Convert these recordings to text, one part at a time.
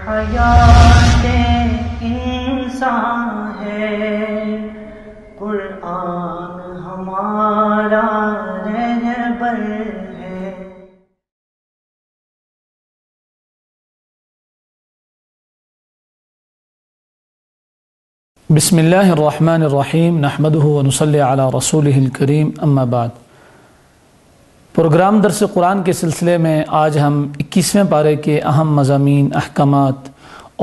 حیات انسان ہے، قرآن ہمارا رہبر ہے۔ بسم اللہ الرحمن الرحیم، نحمدہ ونصلی علی رسولہ الکریم، اما بعد۔ پروگرام درس قرآن کے سلسلے میں آج ہم 21ویں پارے کے اہم مضامین، احکامات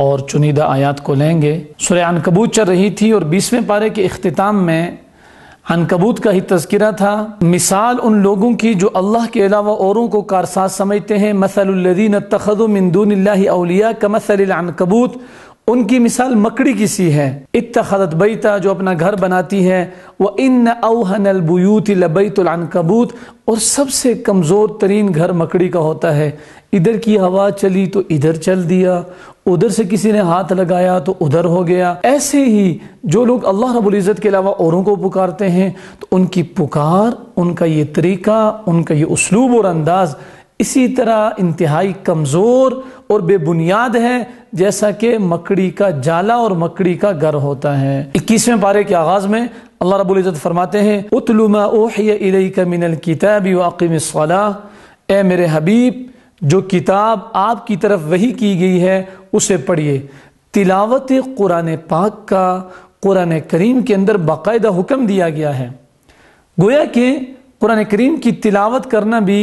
اور چنیدہ آیات کو لیں گے۔ سورہ عنکبوت چل رہی تھی اور 20ویں پارے کے اختتام میں عنکبوت کا ہی تذکرہ تھا۔ مثال ان لوگوں کی جو اللہ کے علاوہ اوروں کو کارساز سمجھتے ہیں، مثل الذین اتخذوا من دون اللہ اولیاء کمثل العنکبوت، ان کی مثال مکڑی کی سی ہے۔ اتخذت بیتا، جو اپنا گھر بناتی ہے، وَإِنَّ أَوْهَنَ الْبُيُوتِ لَبَيْتُ الْعَنْكَبُوتِ، اور سب سے کمزور ترین گھر مکڑی کا ہوتا ہے۔ ادھر کی ہوا چلی تو ادھر چل دیا، ادھر سے کسی نے ہاتھ لگایا تو ادھر ہو گیا۔ ایسے ہی جو لوگ اللہ رب العزت کے علاوہ اوروں کو پکارتے ہیں تو ان کی پکار، ان کا یہ طریقہ، ان کا یہ اسلوب اور انداز اسی طرح انتہائی کمزور اور بے بنیاد ہے جیسا کہ مکڑی کا جالا اور مکڑی کا گھر ہوتا ہے۔ 21ویں پارے کے آغاز میں اللہ رب العزت فرماتے ہیں، اُتْلُ مَا أُوحِيَ إِلَيْكَ مِنَ الْكِتَابِ وَأَقِمِ الصَّلَاةَ، اے میرے حبیب جو کتاب آپ کی طرف وحی کی گئی ہے اسے پڑھیے۔ تلاوت قرآن پاک کا قرآن کریم کے اندر باقاعدہ حکم دیا گیا ہے۔ گویا کہ قرآن کریم کی تلاوت کرنا بھی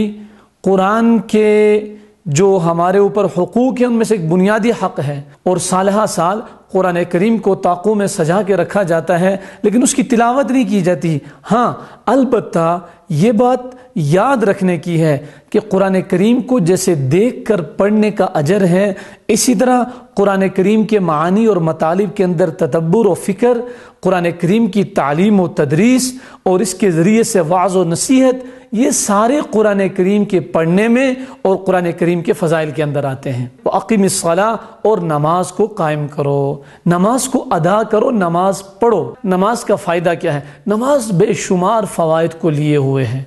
قرآن کے جو ہمارے اوپر حقوق ہیں ان میں سے ایک بنیادی حق ہے، اور سالہ سال قرآن کریم کو طاقوں میں سجا کے رکھا جاتا ہے لیکن اس کی تلاوت نہیں کی جاتی۔ ہاں البتہ یہ بات یاد رکھنے کی ہے کہ قرآن کریم کو جیسے دیکھ کر پڑھنے کا اجر ہے، اسی طرح قرآن کریم کے معانی اور مطالب کے اندر تدبر و فکر، قرآن کریم کی تعلیم و تدریس اور اس کے ذریعے سے وعظ و نصیحت، یہ سارے قرآن کریم کے پڑھنے میں اور قرآن کریم کے فضائل کے اندر آتے ہیں۔ وَأَقِمِ الصَّلَاةَ، اور نماز کو قائم کرو، نماز کو ادا کرو، نماز پڑھو۔ نماز کا فائدہ کیا ہے؟ نماز بے شمار فوائد کو لیے ہوئے ہے۔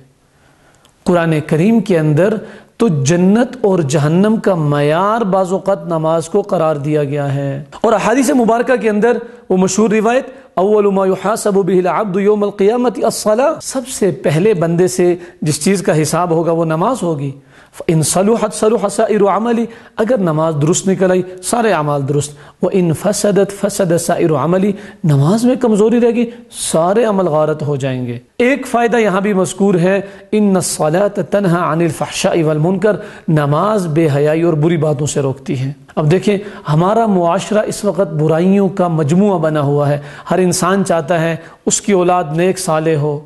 قرآن کریم کے اندر تو جنت اور جہنم کا معیار بعض اوقات نماز کو قرار دیا گیا ہے، اور احادیث مبارکہ کے اندر وہ مشہور روایت، اول ما یحاسب به العبد یوم القیامت الصلاۃ، سب سے پہلے بندے سے جس چیز کا حساب ہوگا وہ نماز ہوگی۔ فإن صلحت صلح سائر عملی، اگر نماز درست نکل آئی سارے اعمال درست، وإن فسدت فسد سائر عملی، نماز میں کمزوری رہے گی سارے عمل غارت ہو جائیں گے۔ ایک فائدہ یہاں بھی مذکور ہے، ان الصلاۃ تنہی عن الفحشاء والمنکر، نماز بے حیائی اور بری باتوں سے روکتی ہے۔ اب دیکھیں ہمارا معاشرہ اس وقت برائیوں کا مجموعہ بنا ہوا ہے۔ ہر انسان چاہتا ہے اس کی اولاد نیک صالح ہو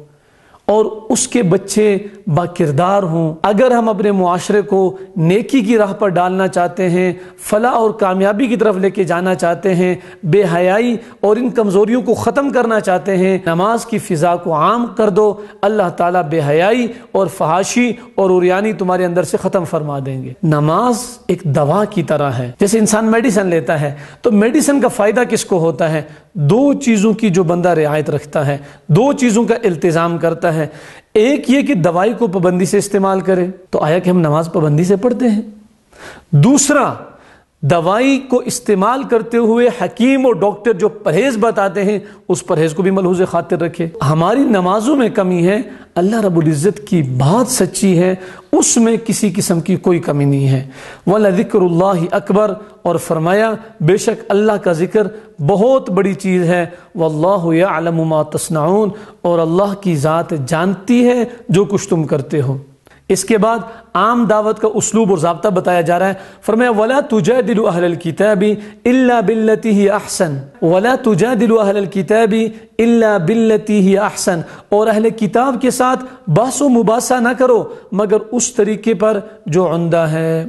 اور اس کے بچے با کردار ہوں۔ اگر ہم اپنے معاشرے کو نیکی کی راہ پر ڈالنا چاہتے ہیں، فلاح اور کامیابی کی طرف لے کے جانا چاہتے ہیں، بے حیائی اور ان کمزوریوں کو ختم کرنا چاہتے ہیں، نماز کی فضا کو عام کر دو، اللہ تعالیٰ بے حیائی اور فحاشی اور عریانی تمہارے اندر سے ختم فرما دیں گے۔ نماز ایک دوا کی طرح ہے، جیسے انسان میڈیسن لیتا ہے تو میڈیسن کا فائدہ کس کو ہوتا ہے؟ دو چیزوں کی جو بندہ رعایت رکھتا ہے، دو چیزوں کا التزام کرتا ہے۔ ایک یہ کہ دوائی کو پابندی سے استعمال کرے، تو آیا کہ ہم نماز پابندی سے پڑھتے ہیں۔ دوسرا، دوائی کو استعمال کرتے ہوئے حکیم اور ڈاکٹر جو پرہیز بتاتے ہیں اس پرہیز کو بھی ملحوظ خاطر رکھے۔ ہماری نمازوں میں کمی ہے، اللہ رب العزت کی بات سچی ہے، اس میں کسی قسم کی کوئی کمی نہیں ہے۔ وَلَذِكْرُ اللَّهِ أَكْبَرُ، اور فرمایا بے شک اللہ کا ذکر بہت بڑی چیز ہے۔ وَاللَّهُ يَعْلَمُ مَا تَصْنَعُونَ، اور اللہ کی ذات جانتی ہے جو کچھ تم کرتے ہو۔ اس کے بعد عام دعوت کا اسلوب اور ضابطہ بتایا جا رہا ہے۔ فرمایا وَلَا تُجَادِلُوا أَهْلَ الْكِتَابِ إِلَّا بِالَّتِي هِيَ أَحْسَنُ وَلَا تُجَادِلُوا أَهْلَ الْكِتَابِ إِلَّا بِالَّتِي هِيَ أَحْسَنُ، اور اہل کتاب کے ساتھ بحث و مباحثہ نہ کرو مگر اس طریقے پر جو عمدہ ہے،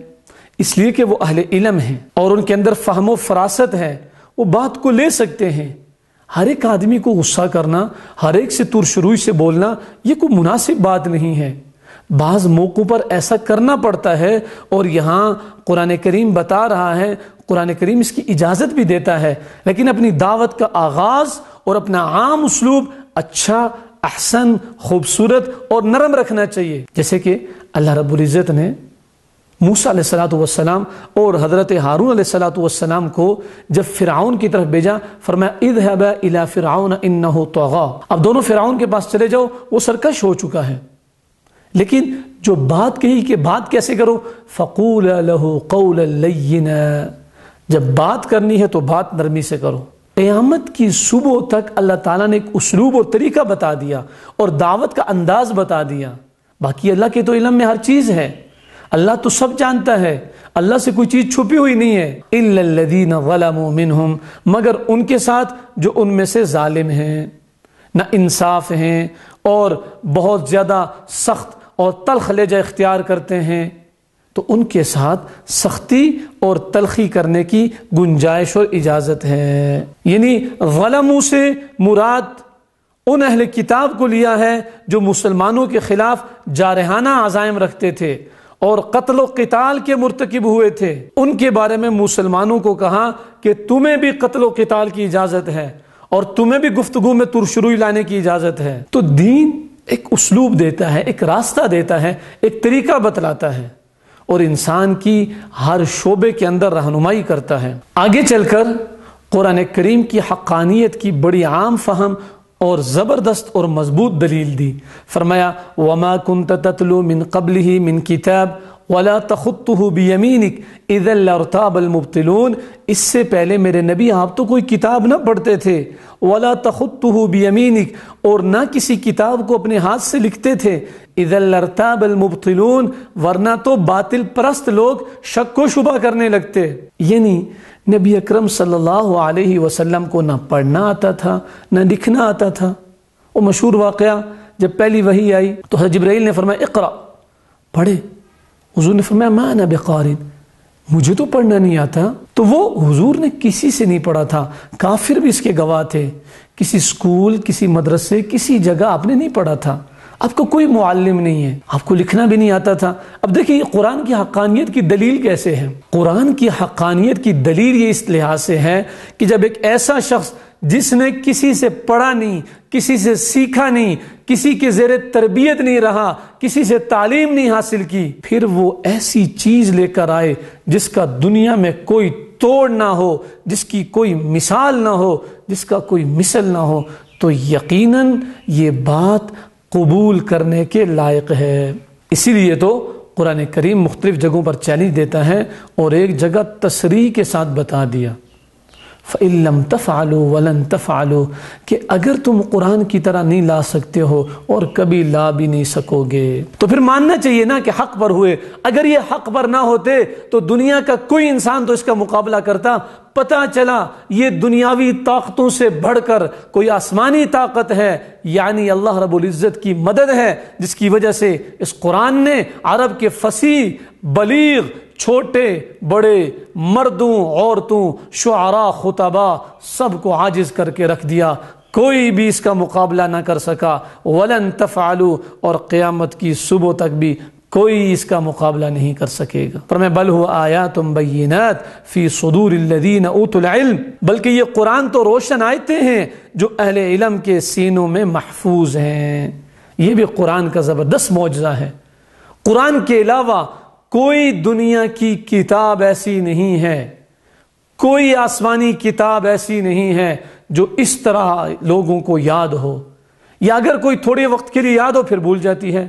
اس لیے کہ وہ اہل علم ہیں اور ان کے اندر فہم و فراست ہے، وہ بات کو لے سکتے ہیں۔ ہر ایک آدمی کو غصہ کرنا، ہر ایک سے ترشروئی سے بولنا، یہ کوئی مناسب بات نہیں ہے۔ بعض موقعوں پر ایسا کرنا پڑتا ہے، اور یہاں قرآن کریم بتا رہا ہے، قرآن کریم اس کی اجازت بھی دیتا ہے، لیکن اپنی دعوت کا آغاز اور اپنا عام اسلوب اچھا، احسن، خوبصورت اور نرم رکھنا چاہیے۔ جیسے کہ اللہ رب العزت نے موسیٰ علیہ السلام اور حضرت ہارون علیہ السلام کو جب فرعون کی طرف بھیجا، فرمایا اذهبا الى فرعون انه طغى، اب دونوں فرعون کے پاس چلے جاؤ، وہ سرکش ہو چکا ہے۔ لیکن جو بات کہی کہ بات کیسے کرو، فقولا له قولا لینا، جب بات کرنی ہے تو بات نرمی سے کرو۔ قیامت کی صبح تک اللہ تعالیٰ نے ایک اسلوب اور طریقہ بتا دیا اور دعوت کا انداز بتا دیا۔ باقی اللہ کے تو علم میں ہر چیز ہے، اللہ تو سب جانتا ہے، اللہ سے کوئی چیز چھپی ہوئی نہیں ہے۔ الا الذین ظلموا منہم، مگر ان کے ساتھ جو ان میں سے ظالم ہیں، نہ انصاف ہیں اور بہت زیادہ سخت اور تلخ لہجہ اختیار کرتے ہیں، تو ان کے ساتھ سختی اور تلخی کرنے کی گنجائش اور اجازت ہے۔ یعنی ظلموں سے مراد ان اہل کتاب کو لیا ہے جو مسلمانوں کے خلاف جارحانہ عزائم رکھتے تھے اور قتل و قتال کے مرتکب ہوئے تھے۔ ان کے بارے میں مسلمانوں کو کہا کہ تمہیں بھی قتل و قتال کی اجازت ہے اور تمہیں بھی گفتگو میں ترشروئی لانے کی اجازت ہے۔ تو دین ایک اسلوب دیتا ہے، ایک راستہ دیتا ہے، ایک طریقہ بتلاتا ہے اور انسان کی ہر شعبے کے اندر رہنمائی کرتا ہے۔ آگے چل کر قرآن کریم کی حقانیت کی بڑی عام فہم اور زبردست اور مضبوط دلیل دی۔ فرمایا وما كنت تتلو من قبله من کتاب ولا تخطه بيمينك اذا لارتاب المبطلون، اس سے پہلے میرے نبی آپ تو کوئی کتاب نہ پڑھتے تھے، ولا تخطه بيمينك، اور نہ کسی کتاب کو اپنے ہاتھ سے لکھتے تھے، اذا لارتاب المبطلون، ورنہ تو باطل پرست لوگ شک و شبہ کرنے لگتے۔ یعنی نبی اکرم صلی اللہ علیہ وسلم کو نہ پڑھنا آتا تھا نہ لکھنا آتا تھا۔ وہ مشہور واقعہ، جب پہلی وحی آئی تو حضرت جبرائیل نے فرمایا اقرأ، پڑھے۔ حضور نے فرمایا ما انا بقارئ، مجھے تو پڑھنا نہیں آتا۔ تو وہ حضور نے کسی سے نہیں پڑھا تھا، کافر بھی اس کے گواہ تھے، کسی اسکول، کسی مدرسے، کسی جگہ آپ نے نہیں پڑھا تھا، آپ کو کوئی معلم نہیں ہے، آپ کو لکھنا بھی نہیں آتا تھا۔ اب دیکھیں یہ قرآن کی حقانیت کی دلیل کیسے ہے۔ قرآن کی حقانیت کی دلیل یہ اس لحاظ سے ہے کہ جب ایک ایسا شخص جس نے کسی سے پڑھا نہیں، کسی سے سیکھا نہیں، کسی کے زیر تربیت نہیں رہا، کسی سے تعلیم نہیں حاصل کی، پھر وہ ایسی چیز لے کر آئے جس کا دنیا میں کوئی توڑ نہ ہو، جس کی کوئی مثال نہ ہو، جس کا کوئی مثل نہ ہو، تو یقیناً یہ بات قبول کرنے کے لائق ہے۔ اسی لیے تو قرآن کریم مختلف جگہوں پر چیلنج دیتا ہے اور ایک جگہ تصریح کے ساتھ بتا دیا فَإِن لَمْ تَفْعَلُوا وَلَن تَفْعَلُوا، کہ اگر تم قرآن کی طرح نہیں لا سکتے ہو اور کبھی لا بھی نہیں سکو گے، تو پھر ماننا چاہیے نا کہ حق پر ہوئے۔ اگر یہ حق پر نہ ہوتے تو دنیا کا کوئی انسان تو اس کا مقابلہ کرتا۔ پتہ چلا یہ دنیاوی طاقتوں سے بڑھ کر کوئی آسمانی طاقت ہے، یعنی اللہ رب العزت کی مدد ہے، جس کی وجہ سے اس قرآن نے عرب کے فصیح، بلیغ، چھوٹے بڑے، مردوں عورتوں، شعراء خطباء، سب کو عاجز کر کے رکھ دیا۔ کوئی بھی اس کا مقابلہ نہ کر سکا۔ وَلَن تَفْعَلُوا، اور قیامت کی صبح تک بھی کوئی اس کا مقابلہ نہیں کر سکے گا۔ پر میں بل هو آیات بینات فی صدور الذین اوتوا العلم، بلکہ یہ قرآن تو روشن آیتیں ہیں جو اہل علم کے سینوں میں محفوظ ہیں۔ یہ بھی قرآن کا زبردست معجزہ ہے۔ قرآن کے علاوہ کوئی دنیا کی کتاب ایسی نہیں ہے، کوئی آسمانی کتاب ایسی نہیں ہے جو اس طرح لوگوں کو یاد ہو، یا اگر کوئی تھوڑے وقت کے لیے یاد ہو پھر بھول جاتی ہے۔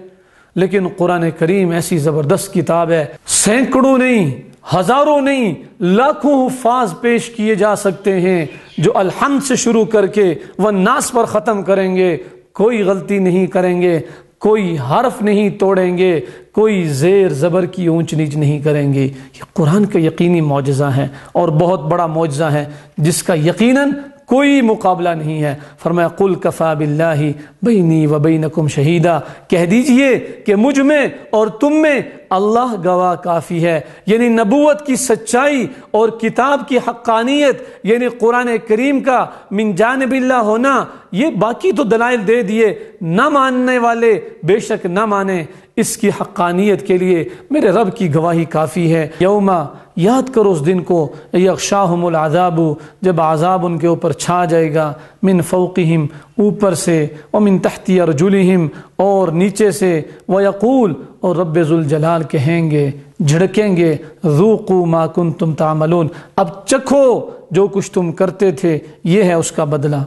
لیکن قرآن کریم ایسی زبردست کتاب ہے، سینکڑوں نہیں، ہزاروں نہیں، لاکھوں حفاظ پیش کیے جا سکتے ہیں جو الحمد سے شروع کر کے والناس پر ختم کریں گے، کوئی غلطی نہیں کریں گے، کوئی حرف نہیں توڑیں گے، کوئی زیر زبر کی اونچ نیچ نہیں کریں گے۔ یہ قرآن کا یقینی معجزہ ہے اور بہت بڑا معجزہ ہے جس کا یقیناً کوئی مقابلہ نہیں ہے۔ فرمایا قل کفا باللہ بینی و بینکم شہیدا، کہہ دیجئے کہ مجھ میں اور تم میں اللہ گواہ کافی ہے۔ یعنی نبوت کی سچائی اور کتاب کی حقانیت، یعنی قرآن کریم کا من جانب اللہ ہونا، یہ باقی تو دلائل دے دیے، نہ ماننے والے بے شک نہ مانے، اس کی حقانیت کے لیے میرے رب کی گواہی کافی ہے۔ یوما، یاد کرو اس دن کو، یغشاہم العذاب، جب عذاب ان کے اوپر چھا جائے گا، من فوقہم، اوپر سے، ومن تحت ارجلہم، اور نیچے سے، ویقول، اور رب ذوالجلال کہیں گے جھڑکیں گے ذوقوا ما کنتم تعملون، اب چکھو جو کچھ تم کرتے تھے، یہ ہے اس کا بدلہ۔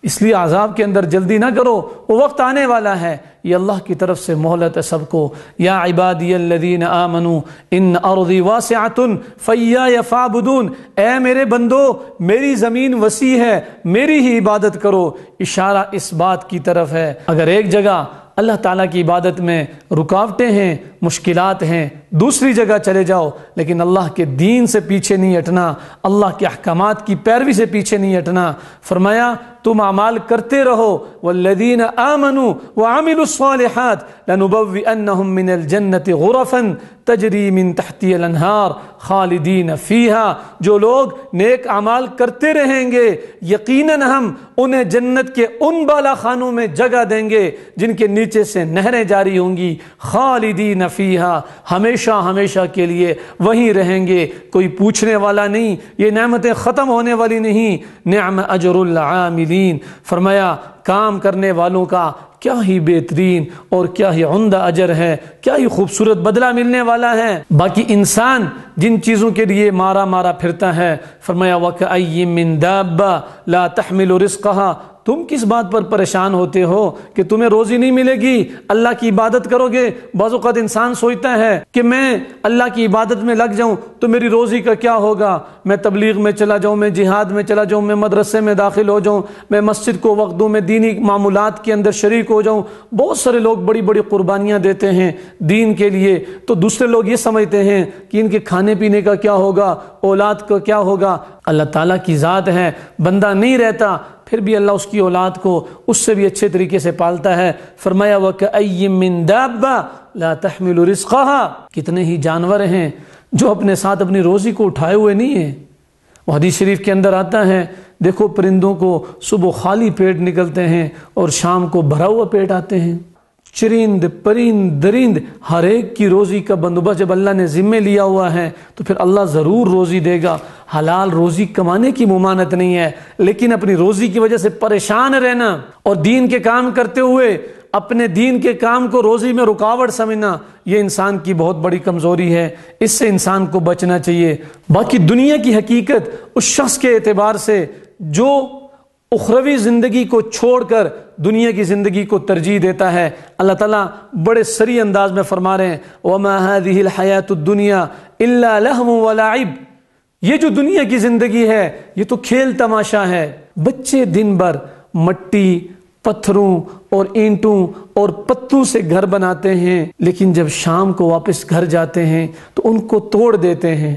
اس لیے عذاب کے اندر جلدی نہ کرو، وہ وقت آنے والا ہے، یہ اللہ کی طرف سے مہلت ہے سب کو۔ یا عبادی الذین آمنوا ان ارضی واسعۃ فایای فاعبدون، اے میرے بندو میری زمین وسیع ہے، میری ہی عبادت کرو۔ اشارہ اس بات کی طرف ہے اگر ایک جگہ اللہ تعالیٰ کی عبادت میں رکاوٹیں ہیں، مشکلات ہیں، دوسری جگہ چلے جاؤ، لیکن اللہ کے دین سے پیچھے نہیں ہٹنا، اللہ کے احکامات کی پیروی سے پیچھے نہیں ہٹنا۔ فرمایا تم اعمال کرتے رہو، والذین آمنوا وعملوا الصالحات لنبوئنہم من الجنۃ غرفا تجری من تحتها الانہار خالدین فیہا، جو لوگ نیک اعمال کرتے رہیں گے یقیناً ہم انہیں جنت کے ان بالا خانوں میں جگہ دیں گے جن کے نیچے سے نہریں جاری ہوں گی، خالدین فیہا، ہمیشہ ہمیشہ کے لیے وہیں رہیں گے، کوئی پوچھنے والا نہیں، یہ نعمتیں ختم ہونے والی نہیں۔ نعم اجر العاملین، فرمایا کام کرنے والوں کا کیا ہی بہترین اور کیا ہی عمدہ اجر ہے، کیا ہی خوبصورت بدلہ ملنے والا ہے۔ باقی انسان جن چیزوں کے لیے مارا مارا پھرتا ہے، فرمایا وَكَأَيٍّ مِّن دَابَّةٍ لَا تَحْمِلُ رِزْقَهَا، تم کس بات پر پریشان ہوتے ہو کہ تمہیں روزی نہیں ملے گی، اللہ کی عبادت کرو گے۔ بعض اوقات انسان سوچتا ہے کہ میں اللہ کی عبادت میں لگ جاؤں تو میری روزی کا کیا ہوگا، میں تبلیغ میں چلا جاؤں، میں جہاد میں چلا جاؤں، میں مدرسے میں داخل ہو جاؤں، میں مسجد کو وقت دوں، میں دینی معمولات کے اندر شریک ہو جاؤں۔ بہت سارے لوگ بڑی بڑی قربانیاں دیتے ہیں دین کے لیے، تو دوسرے لوگ یہ سمجھتے ہیں کہ ان کے کھانے پینے کا کیا ہوگا، اولاد کا کیا ہوگا۔ اللہ تعالیٰ کی ذات ہے، بندہ نہیں رہتا پھر بھی اللہ اس کی اولاد کو اس سے بھی اچھے طریقے سے پالتا ہے۔ فرمایا وَكَأَيٍّ مِّن دَابَّةٍ لَا تَحْمِلُ رِزْقَهَا، کتنے ہی جانور ہیں جو اپنے ساتھ اپنی روزی کو اٹھائے ہوئے نہیں ہیں۔ وہ حدیث شریف کے اندر آتا ہے، دیکھو پرندوں کو صبح خالی پیٹ نکلتے ہیں اور شام کو بھرا ہوا پیٹ آتے ہیں۔ چرند پرند درند ہر ایک کی روزی کا بندوبست جب اللہ نے ذمے لیا ہوا ہے تو پھر اللہ ضرور روزی دے گا۔ حلال روزی کمانے کی ممانعت نہیں ہے، لیکن اپنی روزی کی وجہ سے پریشان رہنا اور دین کے کام کرتے ہوئے اپنے دین کے کام کو روزی میں رکاوٹ سمجھنا، یہ انسان کی بہت بڑی کمزوری ہے، اس سے انسان کو بچنا چاہیے۔ باقی دنیا کی حقیقت اس شخص کے اعتبار سے جو اخروی زندگی کو چھوڑ کر دنیا کی زندگی کو ترجیح دیتا ہے، اللہ تعالیٰ بڑے سری انداز میں فرما رہے ہیں وَمَا هَذِهِ الْحَيَاةُ الدُّنْيَا إِلَّا لَهْوٌ وَلَعِبٌ، یہ جو دنیا کی زندگی ہے یہ تو کھیل تماشا ہے۔ بچے دن بھر مٹی پتھروں اور اینٹوں اور پتوں سے گھر بناتے ہیں، لیکن جب شام کو واپس گھر جاتے ہیں تو ان کو توڑ دیتے ہیں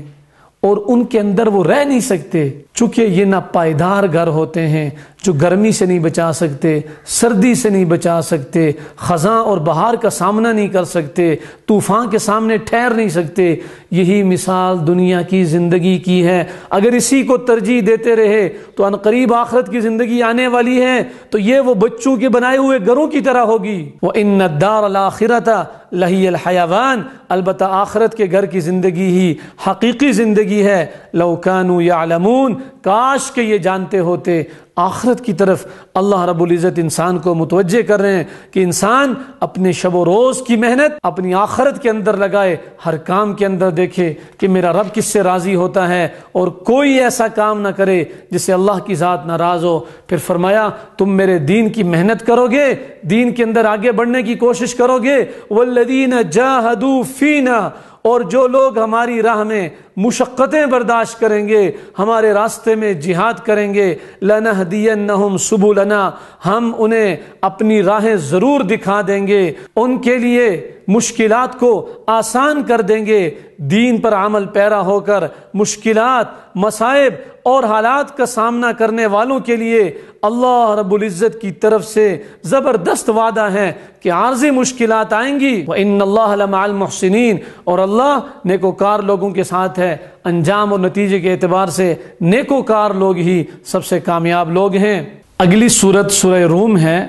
اور ان کے اندر وہ رہ نہیں سکتے، چونکہ یہ نہ پائیدار گھر ہوتے ہیں جو گرمی سے نہیں بچا سکتے، سردی سے نہیں بچا سکتے، خزاں اور بہار کا سامنا نہیں کر سکتے، طوفان کے سامنے ٹھہر نہیں سکتے۔ یہی مثال دنیا کی زندگی کی ہے۔ اگر اسی کو ترجیح دیتے رہے تو عنقریب آخرت کی زندگی آنے والی ہے تو یہ وہ بچوں کے بنائے ہوئے گھروں کی طرح ہوگی۔ وَإِنَّ الدَّارَ الْآخِرَةَ لَهِيَ الْحَيَوَانُ، البتہ آخرت کے گھر کی زندگی ہی حقیقی زندگی ہے۔ لَوْ كَانُوا يَعْلَمُونَ، کاش کہ یہ جانتے ہوتے۔ آخرت کی طرف اللہ رب العزت انسان کو متوجہ کر رہے ہیں کہ انسان اپنے شب و روز کی محنت اپنی آخرت کے اندر لگائے، ہر کام کے اندر دیکھے کہ میرا رب کس سے راضی ہوتا ہے اور کوئی ایسا کام نہ کرے جس سے اللہ کی ذات ناراض ہو۔ پھر فرمایا تم میرے دین کی محنت کرو گے، دین کے اندر آگے بڑھنے کی کوشش کرو گے، والذین جاہدوا فینا، اور جو لوگ ہماری راہ میں مشقتیں برداشت کریں گے، ہمارے راستے میں جہاد کریں گے، لَنَهْدِيَنَّهُمْ سُبُلَنَا، ہم انہیں اپنی راہیں ضرور دکھا دیں گے، ان کے لیے مشکلات کو آسان کر دیں گے۔ دین پر عمل پیرا ہو کر مشکلات، مصائب اور حالات کا سامنا کرنے والوں کے لیے اللہ رب العزت کی طرف سے زبردست وعدہ ہے کہ عارضی مشکلات آئیں گی۔ وَإِنَّ اللَّهَ لَمَعَ الْمُحْسِنِينَ، اور اللہ نیکوکار لوگوں کے ساتھ ہے۔ انجام اور نتیجے کے اعتبار سے نیکوکار لوگ ہی سب سے کامیاب لوگ ہیں۔ اگلی سورت سورہ روم ہے،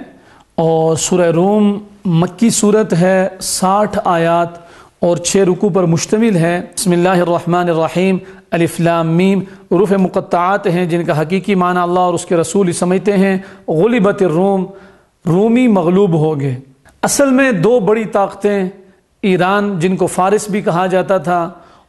اور سورہ روم مکی سورت ہے، 60 آیات اور 6 رکوع پر مشتمل ہے۔ بسم اللہ الرحمن الرحیم، الف لام میم، حروف مقطعات ہیں جن کا حقیقی معنی اللہ اور اس کے رسول ہی سمجھتے ہیں۔ غلبت الروم، رومی مغلوب ہو گئے۔ اصل میں 2 بڑی طاقتیں ایران جن کو فارس بھی کہا جاتا تھا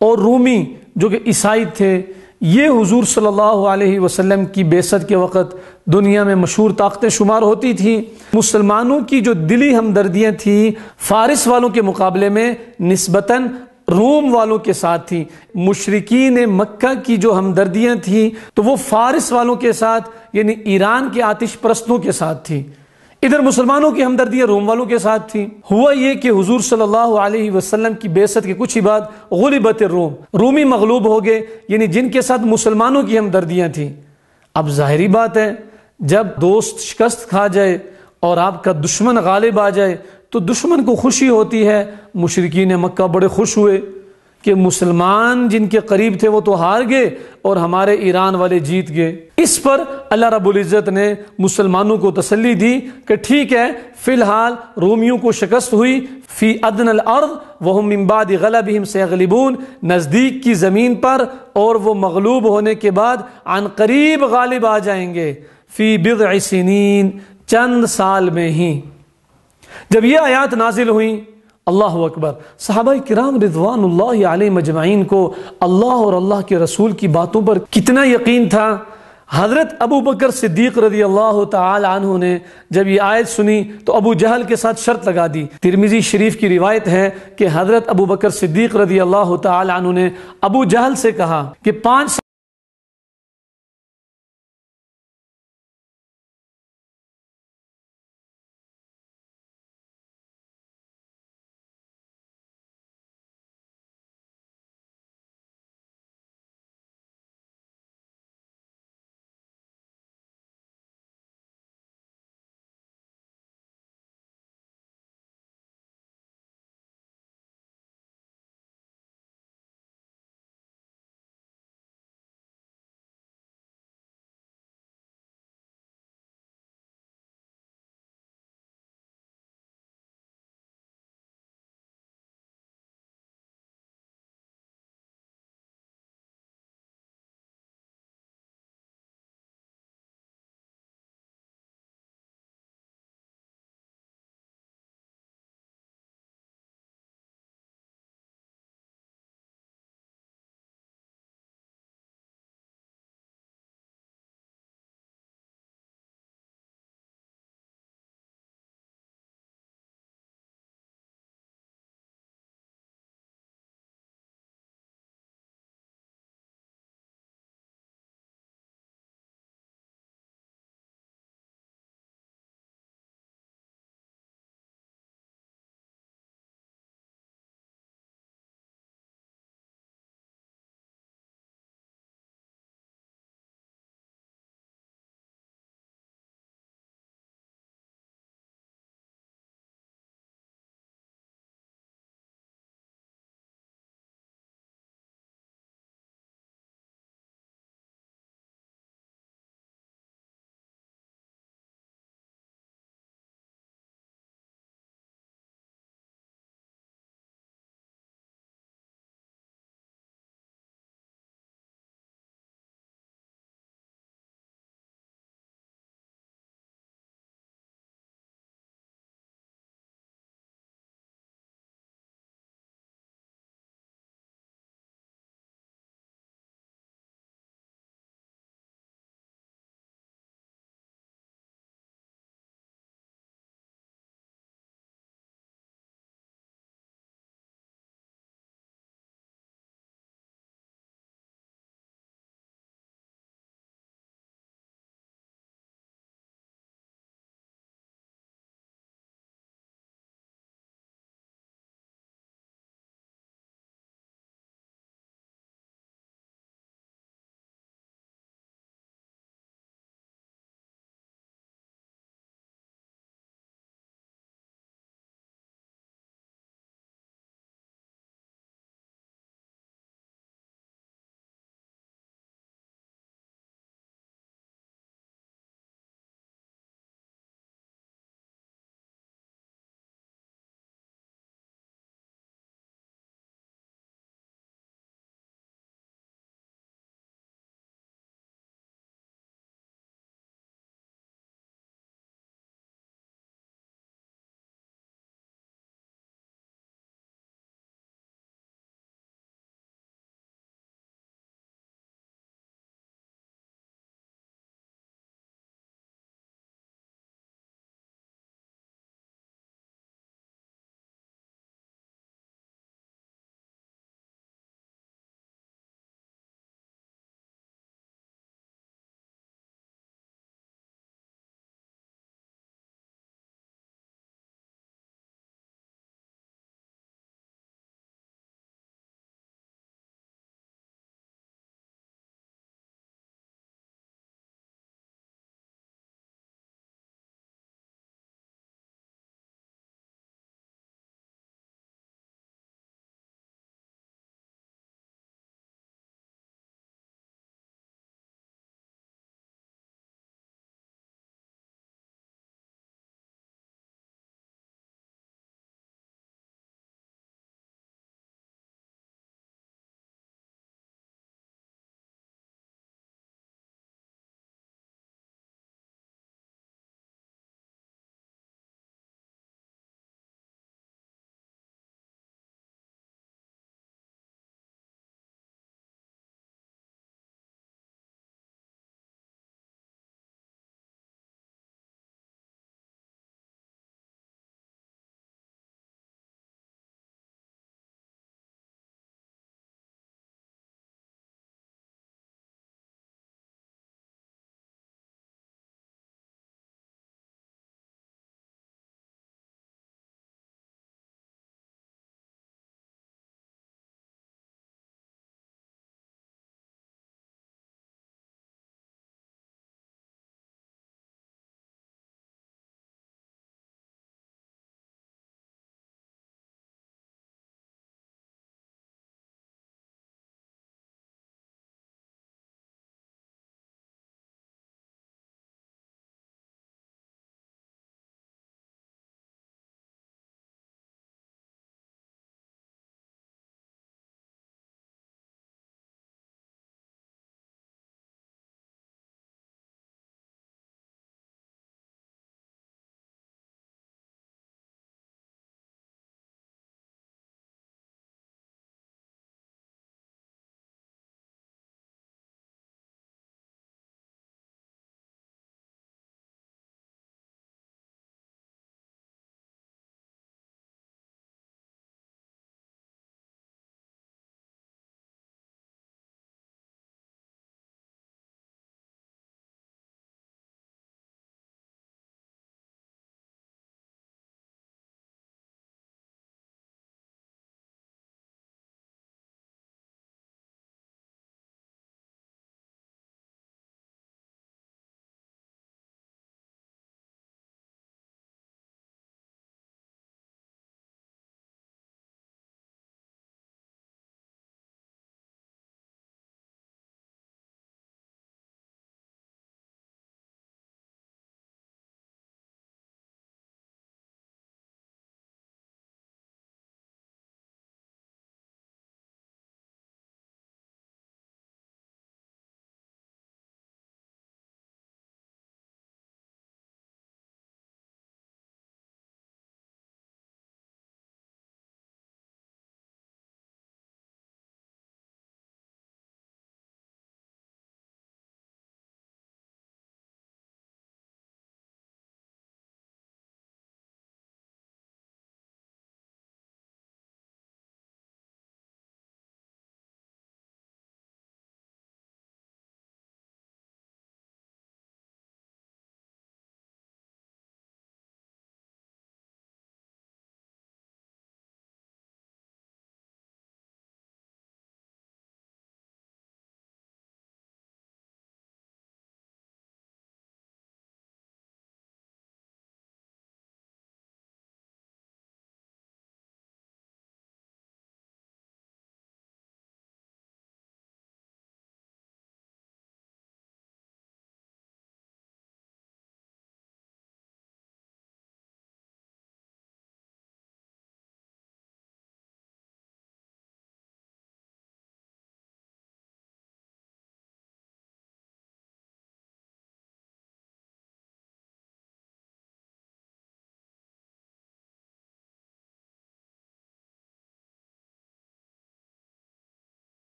اور رومی جو کہ عیسائی تھے، یہ حضور صلی اللہ علیہ وسلم کی بعثت کے وقت دنیا میں مشہور طاقتیں شمار ہوتی تھیں۔ مسلمانوں کی جو دلی ہمدردیاں تھیں فارس والوں کے مقابلے میں نسبتاً روم والوں کے ساتھ تھی۔ مشرکین مکہ کی جو ہمدردیاں تھیں تو وہ فارس والوں کے ساتھ یعنی ایران کے آتش پرستوں کے ساتھ تھی، ادھر مسلمانوں کی ہمدردیاں روم والوں کے ساتھ تھیں۔ ہوا یہ کہ حضور صلی اللہ علیہ وسلم کی بعثت کے کچھ ہی بعد غلبت الروم، رومی مغلوب ہو گئے، یعنی جن کے ساتھ مسلمانوں کی ہمدردیاں تھیں۔ اب ظاہری بات ہے جب دوست شکست کھا جائے اور آپ کا دشمن غالب آ جائے تو دشمن کو خوشی ہوتی ہے۔ مشرکین مکہ بڑے خوش ہوئے کہ مسلمان جن کے قریب تھے وہ تو ہار گئے اور ہمارے ایران والے جیت گئے۔ اس پر اللہ رب العزت نے مسلمانوں کو تسلی دی کہ ٹھیک ہے، فی الحال رومیوں کو شکست ہوئی، فی ادنى الارض وهم من بعد غلبهم سيغلبون، نزدیک کی زمین پر، اور وہ مغلوب ہونے کے بعد عن قریب غالب آ جائیں گے، فی بضع سنین، چند سال میں ہی۔ جب یہ آیات نازل ہوئیں، اللہ اکبر، صحابہ کرام رضوان اللہ علیہ مجمعین کو اللہ اور اللہ کے رسول کی باتوں پر کتنا یقین تھا۔ حضرت ابو بکر صدیق رضی اللہ تعالی عنہ نے جب یہ آیت سنی تو ابو جہل کے ساتھ شرط لگا دی۔ ترمذی شریف کی روایت ہے کہ حضرت ابو بکر صدیق رضی اللہ تعالی عنہ نے ابو جہل سے کہا کہ 5